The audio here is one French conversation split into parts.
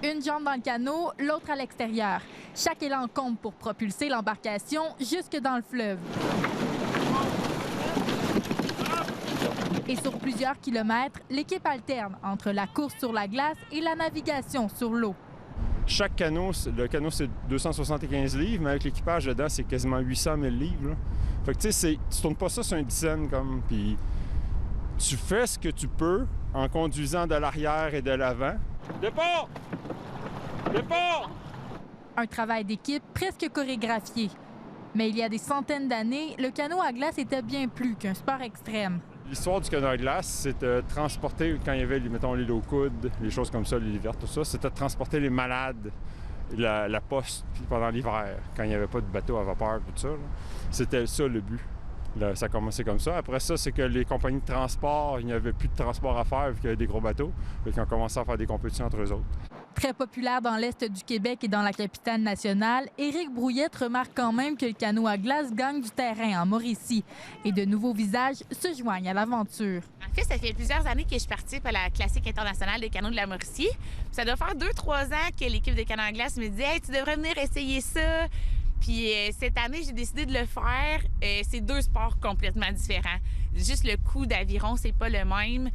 Une jambe dans le canot, l'autre à l'extérieur. Chaque élan compte pour propulser l'embarcation jusque dans le fleuve. Et sur plusieurs kilomètres, l'équipe alterne entre la course sur la glace et la navigation sur l'eau. Chaque canot, le canot c'est 275 livres, mais avec l'équipage dedans, c'est quasiment 800 000 livres. Là. Fait que tu sais, tu tournes pas ça sur une dizaine comme, puis tu fais ce que tu peux en conduisant de l'arrière et de l'avant. Départ! Départ! Un travail d'équipe presque chorégraphié. Mais il y a des centaines d'années, le canot à glace était bien plus qu'un sport extrême. L'histoire du canot à glace, c'est de transporter, quand il y avait, mettons, les low-coudes, les choses comme ça, l'hiver, tout ça, c'était de transporter les malades, la poste pendant l'hiver, quand il n'y avait pas de bateau à vapeur, tout ça. Là. C'était ça le but. Là, ça a commencé comme ça. Après ça, c'est que les compagnies de transport, il n'y avait plus de transport à faire vu qu'il y avait des gros bateaux. Ils ont commencé à faire des compétitions entre eux autres. Très populaire dans l'Est du Québec et dans la capitale nationale, Éric Brouillette remarque quand même que le canot à glace gagne du terrain en Mauricie et de nouveaux visages se joignent à l'aventure. En fait, ça fait plusieurs années que je participe à la classique internationale des canots de la Mauricie. Ça doit faire 2-3 ans que l'équipe de canot à glace me dit « Hey, tu devrais venir essayer ça ». Puis cette année, j'ai décidé de le faire. C'est deux sports complètement différents. Juste le coup d'aviron, c'est pas le même.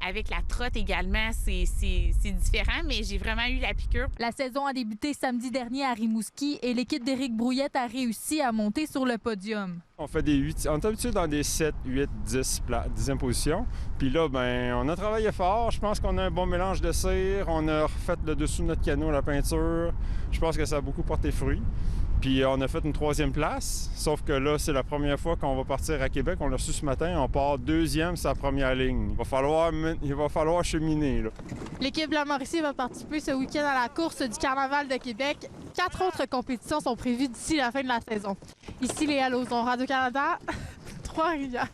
Avec la trotte également, c'est différent, mais j'ai vraiment eu la piqûre. La saison a débuté samedi dernier à Rimouski et l'équipe d'Éric Brouillette a réussi à monter sur le podium. On fait des 8, on est habitué dans des 7, 8, 10e position. Puis là, ben, on a travaillé fort. Je pense qu'on a un bon mélange de cire. On a refait le dessous de notre canot, la peinture. Je pense que ça a beaucoup porté fruit. Puis on a fait une 3e place, sauf que là, c'est la première fois qu'on va partir à Québec. On l'a reçu ce matin, on part 2e sur la première ligne. Il va falloir cheminer. L'équipe de la Mauricie va participer ce week-end à la course du Carnaval de Québec. 4 autres compétitions sont prévues d'ici la fin de la saison. Ici, Léa Lauzon, Radio-Canada, Trois-Rivières.